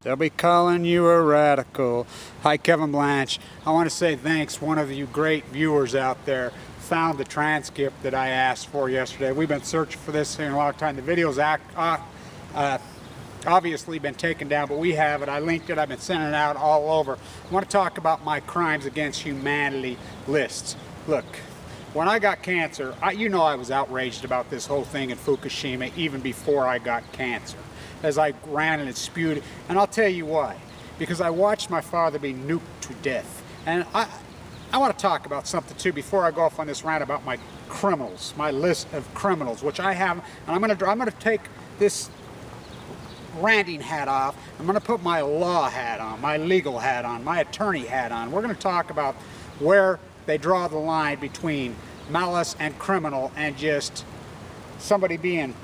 They'll be calling you a radical. Hi, Kevin Blanch. I want to say thanks. One of you great viewers out there found the transcript that I asked for yesterday. We've been searching for this thing a long time. The video's obviously been taken down, but we have it. I linked it. I've been sending it out all over. I want to talk about my crimes against humanity lists. Look, when I got cancer, you know I was outraged about this whole thing in Fukushima even before I got cancer, as I ran and spewed. And I'll tell you why. Because I watched my father be nuked to death. And I want to talk about something too before I go off on this rant about my criminals, my list of criminals, which I have. And I'm going to take this ranting hat off. I'm going to put my law hat on, my legal hat on, my attorney hat on. We're going to talk about where they draw the line between malice and criminal and just somebody being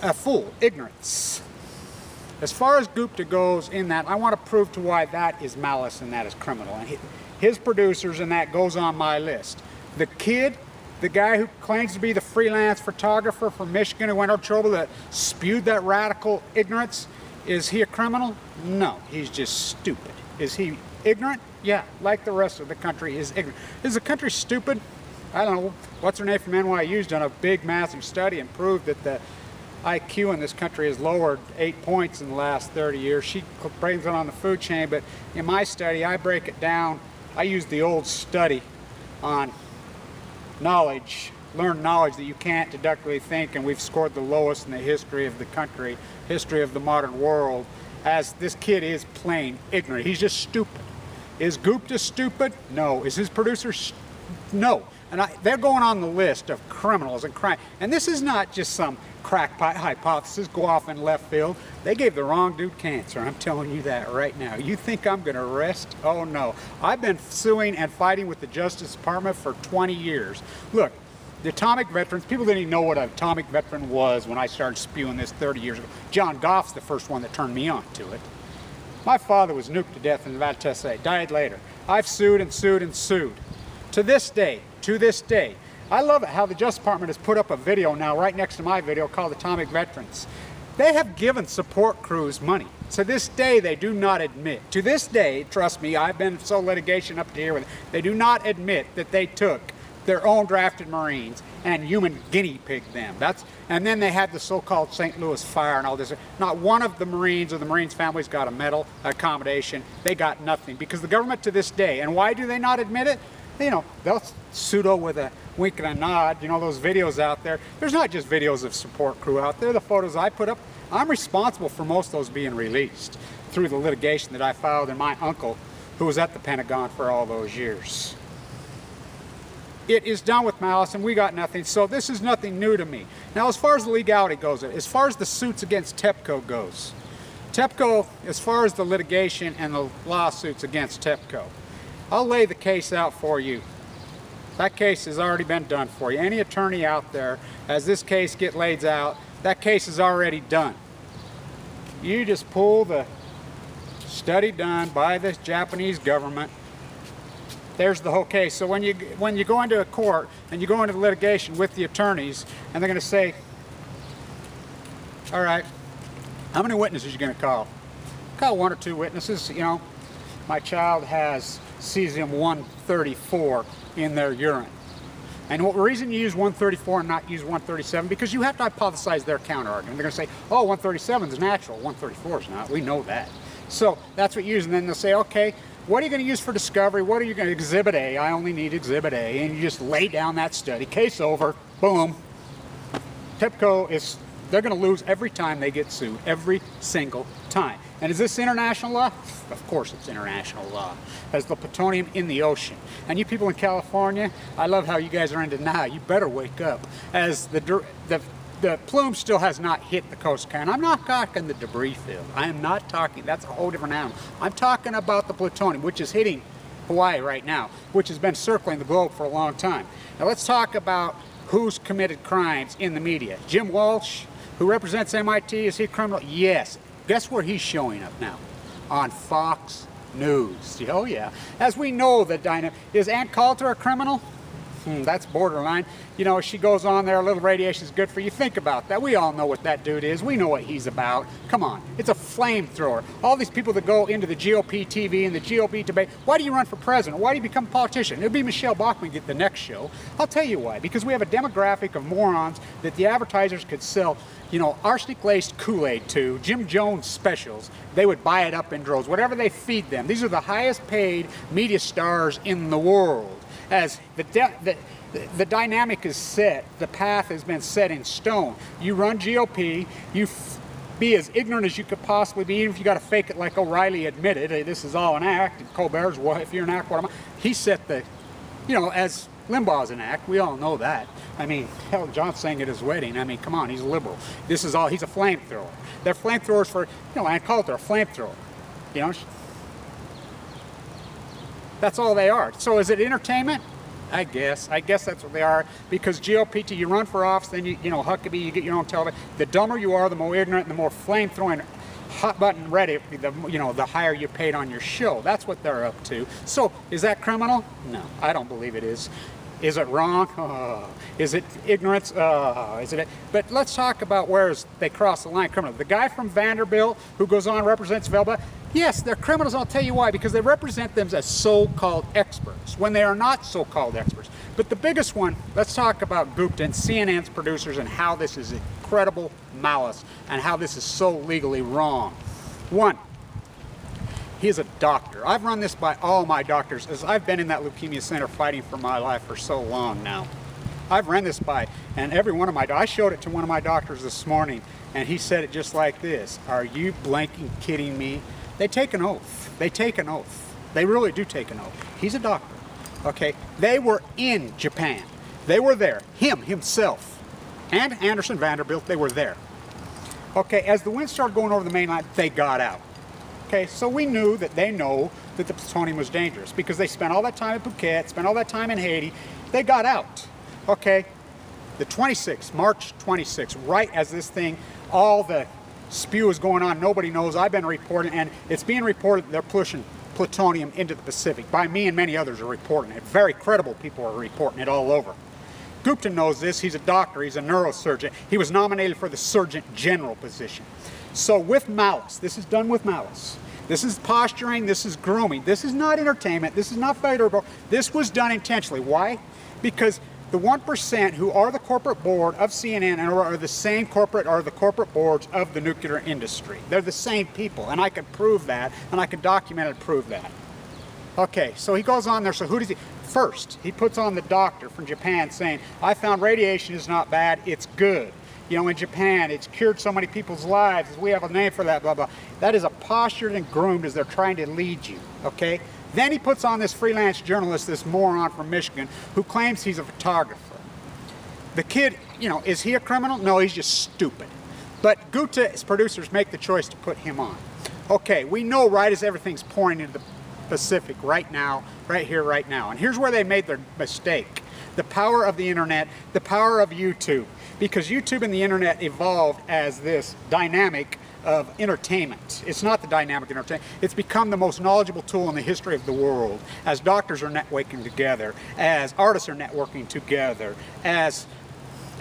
a fool, ignorance. As far as Gupta goes in that, I want to prove to why that is malice and that is criminal. And his producers and that goes on my list. The kid, the guy who claims to be the freelance photographer from Michigan who went over trouble that spewed that radical ignorance, is he a criminal? No, he's just stupid. Is he ignorant? Yeah, like the rest of the country is ignorant. Is the country stupid? I don't know. What's her name from NYU's done a big, massive study and proved that the IQ in this country has lowered 8 points in the last 30 years. She brings it on the food chain, but in my study, I break it down. I use the old study on knowledge, learned knowledge that you can't deductively think, and we've scored the lowest in the history of the country, history of the modern world, as this kid is plain ignorant. He's just stupid. Is Gupta stupid? No. Is his producer? No. And they're going on the list of criminals and crime. And this is not just some crackpot hypothesis, go off in left field. They gave the wrong dude cancer. I'm telling you that right now. You think I'm going to rest? Oh no. I've been suing and fighting with the Justice Department for 20 years. Look, the atomic veterans, people didn't even know what an atomic veteran was when I started spewing this 30 years ago. John Goff's the first one that turned me on to it. My father was nuked to death in Val d'Isere, died later. I've sued and sued and sued. To this day, I love it how the Justice Department has put up a video now right next to my video called Atomic Veterans. They have given support crews money. To this day, they do not admit. To this day, trust me, I've been so litigation up to here with it, they do not admit that they took their own drafted Marines and human guinea pigged them. And then they had the so-called St. Louis fire and all this. Not one of the Marines or the Marines families got a medal, accommodation. They got nothing because the government to this day, and why do they not admit it? You know, they'll pseudo with a wink and a nod, you know, those videos out there. There's not just videos of support crew out there. The photos I put up, I'm responsible for most of those being released through the litigation that I filed in my uncle, who was at the Pentagon for all those years. It is done with malice and we got nothing, so this is nothing new to me. Now, as far as the legality goes, as far as the suits against TEPCO goes, TEPCO, as far as the litigation and the lawsuits against TEPCO, I'll lay the case out for you. That case has already been done for you. Any attorney out there, as this case gets laid out, that case is already done. You just pull the study done by the Japanese government. There's the whole case. So when you go into a court and you go into litigation with the attorneys, and they're going to say, all right, how many witnesses are you going to call? Call 1 or 2 witnesses. You know, my child has cesium-134 in their urine. And what reason you use 134 and not use 137? Because you have to hypothesize their counter-argument. They're going to say, oh, 137 is natural, 134 is not. We know that. So that's what you use. And then they'll say, okay, what are you going to use for discovery? What are you going to, Exhibit A, I only need Exhibit A. And you just lay down that study. Case over. Boom. TEPCO is, they're going to lose every time they get sued. Every single time. And is this international law? Of course it's international law. As the plutonium in the ocean. And you people in California, I love how you guys are in denial. You better wake up. As the plume still has not hit the coast. And I'm not talking the debris field. I am not talking, that's a whole different animal. I'm talking about the plutonium, which is hitting Hawaii right now, which has been circling the globe for a long time. Now let's talk about who's committed crimes in the media. Jim Walsh, who represents MIT, is he a criminal? Yes. Guess where he's showing up now? On Fox News. Oh yeah. As we know, the dynamic. Is Ann Coulter a criminal? That's borderline. You know, she goes on there, a little radiation is good for you. Think about that. We all know what that dude is. We know what he's about. Come on. It's a flamethrower. All these people that go into the GOP TV and the GOP debate, why do you run for president? Why do you become a politician? It'll be Michelle Bachmann get the next show. I'll tell you why. Because we have a demographic of morons that the advertisers could sell, you know, arsenic-laced Kool-Aid to, Jim Jones specials. They would buy it up in droves. Whatever they feed them. These are the highest paid media stars in the world. As the dynamic is set, the path has been set in stone. You run GOP, you be as ignorant as you could possibly be, even if you got to fake it like O'Reilly admitted. Hey, this is all an act. And Colbert's, well, if you're an act, what am I? He set the, you know, as Limbaugh's an act. We all know that. I mean, hell, John sang at his wedding. I mean, come on, he's a liberal. This is all, he's a flamethrower. They're flamethrowers for, you know, Ann Coulter, a flamethrower. You know, that's all they are. So is it entertainment? I guess that's what they are, because GOP, you run for office, then you know, Huckabee, you get your own television. The dumber you are, the more ignorant, the more flame-throwing, hot button ready, you know, the higher you paid on your show. That's what they're up to. So is that criminal? No, I don't believe it is. Is it wrong? Is it ignorance? Is it? But let's talk about where they cross the line criminal. The guy from Vanderbilt who goes on and represents Velva, yes, they're criminals. I'll tell you why. Because they represent them as so-called experts when they are not so-called experts. But the biggest one, let's talk about Gupta and CNN's producers and how this is incredible malice and how this is so legally wrong. One, he is a doctor. I've run this by all my doctors, as I've been in that leukemia center fighting for my life for so long now. I've run this by, and every one of my, I showed it to one of my doctors this morning, and he said it just like this: are you blanking kidding me? They take an oath. They take an oath. They really do take an oath. He's a doctor, okay? They were in Japan. They were there. Himself, and Anderson Vanderbilt, they were there. Okay, as the wind started going over the main line, they got out. Okay, so we knew that they know that the plutonium was dangerous because they spent all that time in Phuket, spent all that time in Haiti. They got out. Okay, the 26th, March 26th, right as this thing, all the spew is going on, nobody knows. I've been reporting, and it's being reported that they're pushing plutonium into the Pacific. By me and many others are reporting it. Very credible people are reporting it all over. Gupta knows this. He's a doctor. He's a neurosurgeon. He was nominated for the Surgeon General position. So with malice, this is done with malice. This is posturing. This is grooming. This is not entertainment. This is not favorable. This was done intentionally. Why? Because the 1% who are the corporate board of CNN and are the same corporate, are the corporate boards of the nuclear industry. They're the same people, and I can prove that, and I can document and prove that. Okay, so he goes on there. So who does he? First, he puts on the doctor from Japan saying, I found radiation is not bad, it's good. You know, in Japan, it's cured so many people's lives. We have a name for that, blah, blah. That is a postured and groomed as they're trying to lead you, okay? Then he puts on this freelance journalist, this moron from Michigan, who claims he's a photographer. The kid, you know, is he a criminal? No, he's just stupid. But Gupta's producers make the choice to put him on. Okay, we know right as everything's pouring into the Pacific right now, right here, right now. And here's where they made their mistake. The power of the internet, the power of YouTube. Because YouTube and the internet evolved as this dynamic of entertainment. It's not the dynamic entertainment. It's become the most knowledgeable tool in the history of the world. As doctors are networking together, as artists are networking together, as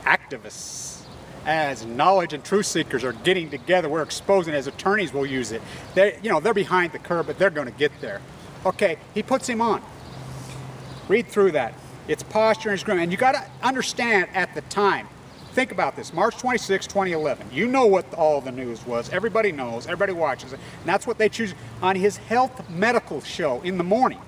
activists, as knowledge and truth seekers are getting together, we're exposing, as attorneys will use it. They're behind the curve, but they're going to get there. Okay, he puts him on. Read through that. It's posture and grooming. And you got to understand at the time. Think about this, March 26, 2011. You know what all the news was. Everybody knows, everybody watches it. And that's what they choose on his health medical show in the morning,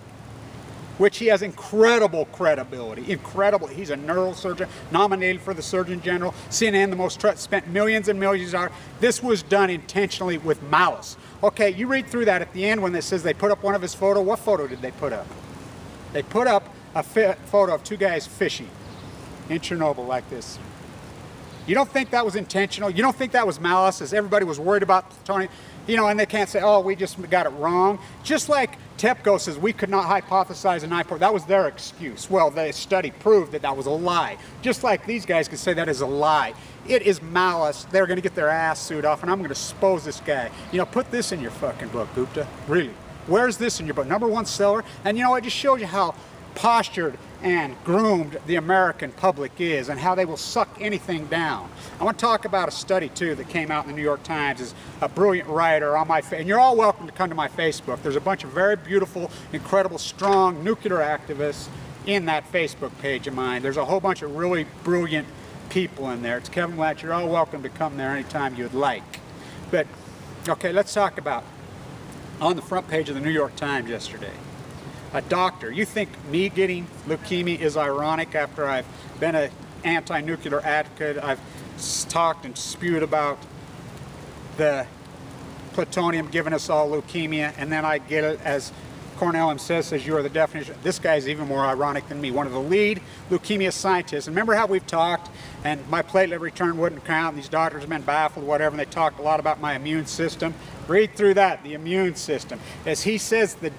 which he has incredible credibility. Incredible. He's a neurosurgeon, nominated for the Surgeon General. CNN, the most trusted, spent millions and millions of dollars. This was done intentionally with malice. Okay, you read through that at the end when it says they put up one of his photos. What photo did they put up? They put up a photo of two guys fishing in Chernobyl like this. You don't think that was intentional? You don't think that was malice, as everybody was worried about plutonium? You know, and they can't say, oh, we just got it wrong. Just like TEPCO says we could not hypothesize a 9/4. That was their excuse. Well, the study proved that that was a lie. Just like these guys could say that is a lie. It is malice. They're going to get their ass sued off, and I'm going to expose this guy. You know, put this in your fucking book, Gupta. Really. Where's this in your book? #1 seller. And you know, I just showed you how postured and groomed the American public is, and how they will suck anything down. I want to talk about a study too that came out in the New York Times. Is a brilliant writer on my and you're all welcome to come to my Facebook. There's a bunch of very beautiful, incredible, strong nuclear activists in that Facebook page of mine. There's a whole bunch of really brilliant people in there. It's Kevin Blanch. You're all welcome to come there anytime you'd like. But okay, let's talk about on the front page of the New York Times yesterday. A doctor. You think me getting leukemia is ironic after I've been an anti-nuclear advocate? I've talked and spewed about the plutonium giving us all leukemia, and then I get it, as Cornell himself says, you are the definition. This guy's even more ironic than me. One of the lead leukemia scientists. And remember how we've talked, and my platelet return wouldn't count, and these doctors have been baffled, whatever, and they talked a lot about my immune system. Read through that, the immune system. As he says, the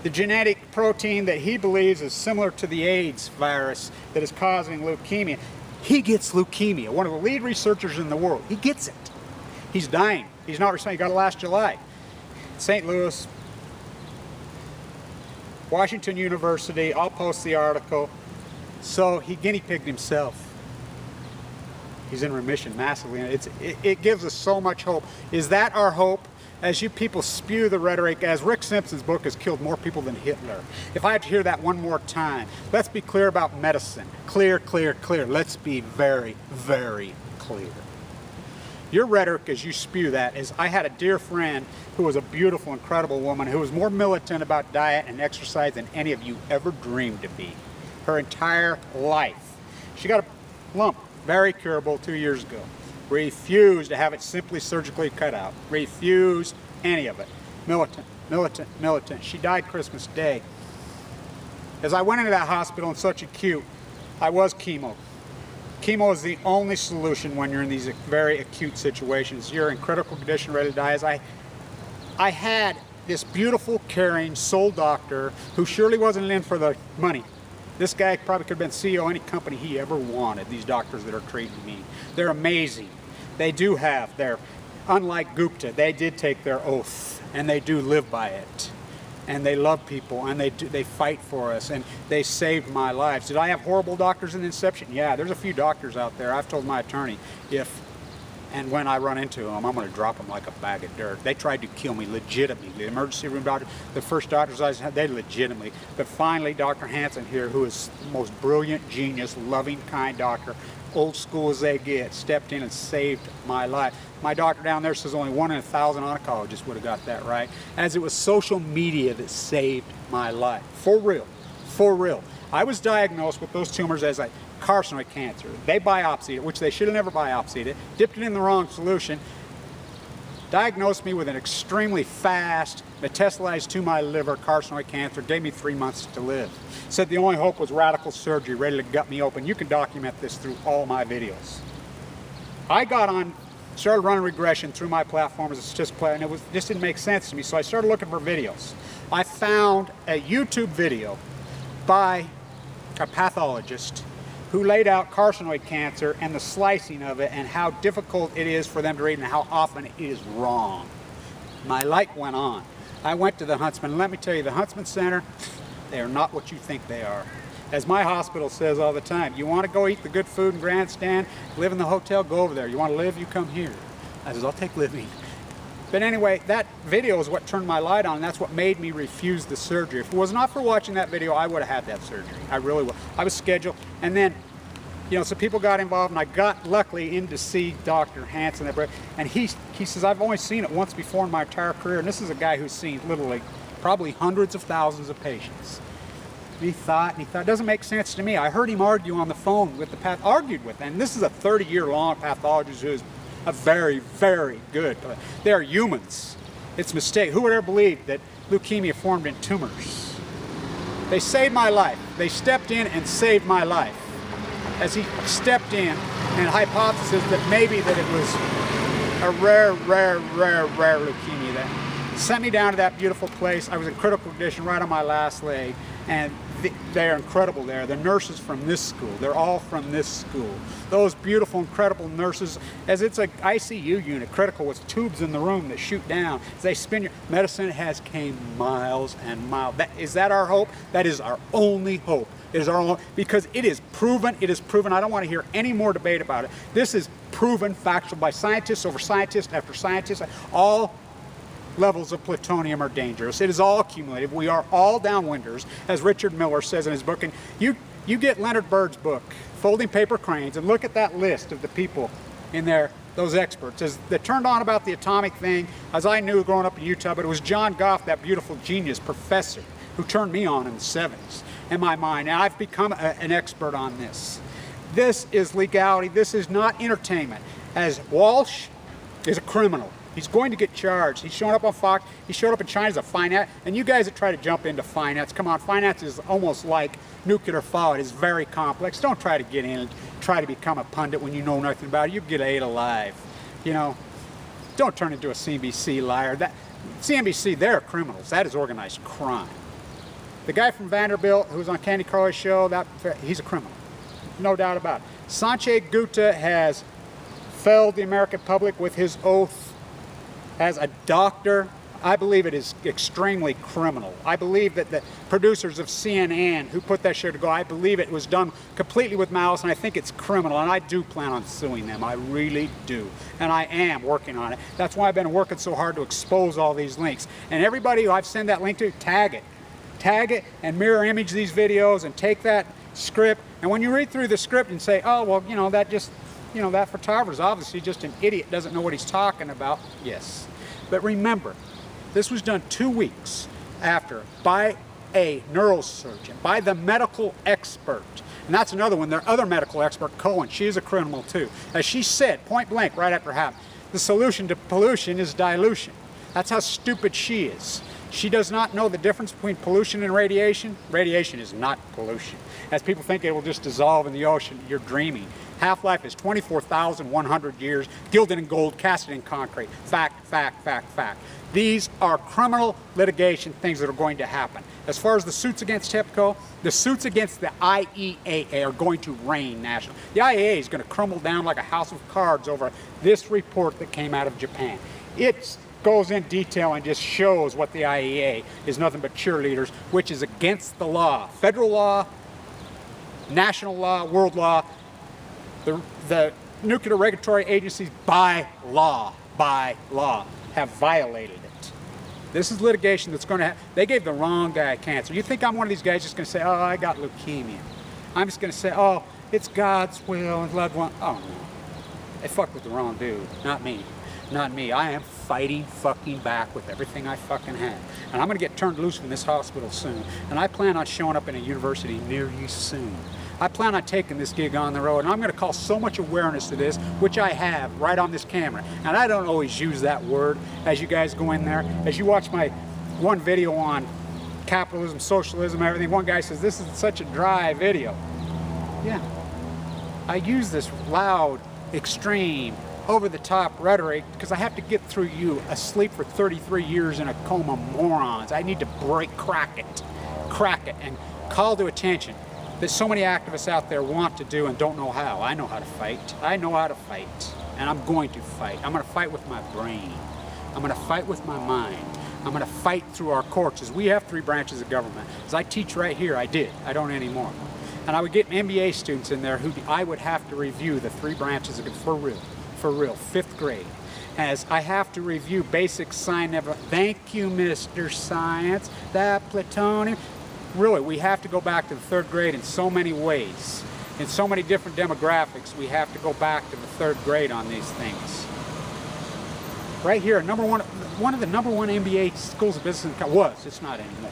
genetic protein that he believes is similar to the AIDS virus that is causing leukemia. He gets leukemia, one of the lead researchers in the world. He gets it. He's dying. He's not responding. He got it last July. St. Louis, Washington University, I'll post the article. So he guinea pigged himself. He's in remission massively. It gives us so much hope. Is that our hope? As you people spew the rhetoric, as Rick Simpson's book has killed more people than Hitler. If I have to hear that one more time, let's be clear about medicine. Clear, clear, clear. Let's be very, very clear. Your rhetoric as you spew that is, I had a dear friend who was a beautiful, incredible woman who was more militant about diet and exercise than any of you ever dreamed to be. Her entire life. She got a lump, very curable, 2 years ago. Refused to have it simply surgically cut out. Refused any of it. Militant, militant, militant. She died Christmas Day. As I went into that hospital in such acute, I was chemo. Chemo is the only solution when you're in these very acute situations. You're in critical condition, ready to die. As I had this beautiful, caring, soul doctor who surely wasn't in for the money. This guy probably could have been CEO of any company he ever wanted, these doctors that are treating me. They're amazing. They do have their, unlike Gupta, they did take their oath, and they do live by it. And they love people, and they fight for us, and they saved my life. Did I have horrible doctors in inception? Yeah, there's a few doctors out there. I've told my attorney, if and when I run into them, I'm going to drop them like a bag of dirt. They tried to kill me legitimately. The emergency room doctor, the first doctors I had, they legitimately. But finally, Dr. Hansen here, who is the most brilliant, genius, loving, kind doctor, old school as they get, stepped in and saved my life. My doctor down there says only 1 in 1,000 oncologists would have got that right, as it was social media that saved my life. For real, for real. I was diagnosed with those tumors as a carcinoid cancer. They biopsied it, which they should have never biopsied it, dipped it in the wrong solution, diagnosed me with an extremely fast, metastasized to my liver carcinoid cancer, gave me 3 months to live. Said the only hope was radical surgery, ready to gut me open. You can document this through all my videos. I got on, started running regression through my platform as a statistical player, and it just didn't make sense to me, so I started looking for videos. I found a YouTube video by a pathologist who laid out carcinoid cancer and the slicing of it and how difficult it is for them to read and how often it is wrong. My light went on. I went to the Huntsman, and let me tell you, the Huntsman Center, they are not what you think they are. As my hospital says all the time, you want to go eat the good food in Grandstand, live in the hotel, go over there. You want to live, you come here. I says, I'll take living. But anyway, that video is what turned my light on, and that's what made me refuse the surgery. If it was not for watching that video, I would have had that surgery. I really would. I was scheduled, and then, you know, so people got involved, and I got luckily in to see Dr. Hansen, and he says, I've only seen it once before in my entire career, and this is a guy who's seen literally probably hundreds of thousands of patients. He thought, it doesn't make sense to me. I heard him argue on the phone with the argued with, and this is a 30-year-long pathologist who is a very, very good. They are humans. It's a mistake. Who would ever believe that leukemia formed in tumors? They saved my life. They stepped in and saved my life. As he stepped in and hypothesis that maybe that it was a rare leukemia that sent me down to that beautiful place. I was in critical condition right on my last leg. and they're incredible there. The nurses from this school, they're all from this school. Those beautiful, incredible nurses, as it's a ICU unit, critical, with tubes in the room that shoot down. As they spin your medicine has came miles and miles. Is that our hope? That is our only hope. It is our only, because it is proven, I don't want to hear any more debate about it. This is proven, factual, by scientists over scientists after scientists. All levels of plutonium are dangerous. It is all accumulative. We are all downwinders, as Richard Miller says in his book. And you get Leonard Bird's book, Folding Paper Cranes, and look at that list of the people in there, those experts. As that turned on about the atomic thing, as I knew growing up in Utah, but it was John Goff, that beautiful genius professor, who turned me on in the 70s in my mind. And I've become an expert on this. This is legality. This is not entertainment. As Walsh is a criminal. He's going to get charged. He's showing up on Fox. He showed up in China as a finance. And you guys that try to jump into finance, come on, finance is almost like nuclear fallout. It's very complex. Don't try to get in and try to become a pundit when you know nothing about it. You get ate alive. You know, don't turn into a CNBC liar. That CNBC, they're criminals. That is organized crime. The guy from Vanderbilt who was on Candy Crush's show, he's a criminal. No doubt about it. Sanjay Gupta has failed the American public with his oath as a doctor. I believe it is extremely criminal. I believe that the producers of CNN who put that show to go, I believe it was done completely with malice, and I think it's criminal, and I do plan on suing them. I really do. And I am working on it. That's why I've been working so hard to expose all these links. And everybody who I've sent that link to, tag it. Tag it and mirror image these videos and take that script. And when you read through the script and say, oh, well, that photographer's obviously just an idiot, doesn't know what he's talking about. Yes. But remember, this was done 2 weeks after by a neurosurgeon, by the medical expert. And that's another one. Their other medical expert, Cohen, she's a criminal too. As she said, point blank, right after half, the solution to pollution is dilution. That's how stupid she is. She does not know the difference between pollution and radiation. Radiation is not pollution. As people think it will just dissolve in the ocean, you're dreaming. Half-life is 24,100 years, gilded in gold, casted in concrete. Fact, fact, fact, fact. These are criminal litigation things that are going to happen. As far as the suits against TEPCO, the suits against the IEAA are going to reign nationally. The IEAA is going to crumble down like a house of cards over this report that came out of Japan. It goes in detail and just shows what the IEA is nothing but cheerleaders, which is against the law. Federal law, national law, world law. The nuclear regulatory agencies, by law, have violated it. This is litigation that's going to happen. They gave the wrong guy cancer. You think I'm one of these guys just going to say, oh, I got leukemia. I'm just going to say, oh, it's God's will and loved one. Oh, no. They fucked with the wrong dude, not me. Not me. I am fighting fucking back with everything I fucking have. And I'm going to get turned loose from this hospital soon. And I plan on showing up in a university near you soon. I plan on taking this gig on the road, and I'm going to call so much awareness to this, which I have right on this camera. And I don't always use that word as you guys go in there. As you watch my one video on capitalism, socialism, everything, one guy says, this is such a dry video. Yeah. I use this loud, extreme, over-the-top rhetoric because I have to get through you asleep for 33 years in a coma morons. I need to crack it, and call to attention that so many activists out there want to do and don't know how. I know how to fight. I know how to fight. And I'm going to fight. I'm going to fight with my brain. I'm going to fight with my mind. I'm going to fight through our courts. As we have 3 branches of government. As I teach right here, I did. I don't anymore. And I would get MBA students in there who I would have to review the 3 branches of for real, 5th grade. As I have to review basic science. Thank you, Mr. Science. That plutonium. Really, we have to go back to the 3rd grade in so many ways. In so many different demographics, we have to go back to the 3rd grade on these things. Right here, one of the number 1 MBA schools of business was. It's not anymore.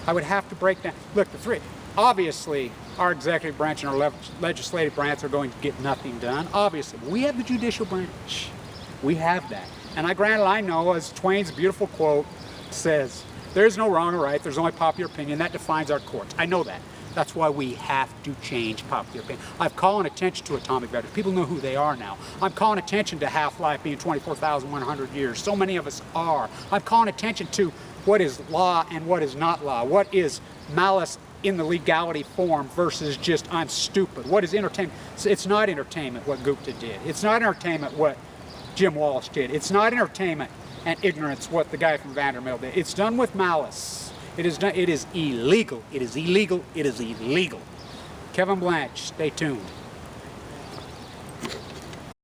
I would have to break down. Look, the 3. Obviously, our executive branch and our legislative branch are going to get nothing done. Obviously, we have the judicial branch. We have that. And I know, as Twain's beautiful quote says, there is no wrong or right, there's only popular opinion. That defines our courts. I know that. That's why we have to change popular opinion. I'm calling attention to atomic veterans. People know who they are now. I'm calling attention to half-life being 24,100 years. So many of us are. I'm calling attention to what is law and what is not law. What is malice in the legality form versus just I'm stupid. What is entertainment? It's not entertainment what Gupta did. It's not entertainment what Jim Walsh did. It's not entertainment and ignorance what the guy from Vanderbilt did. It's done with malice. It is done, it is illegal. It is illegal. It is illegal. Kevin Blanch, stay tuned.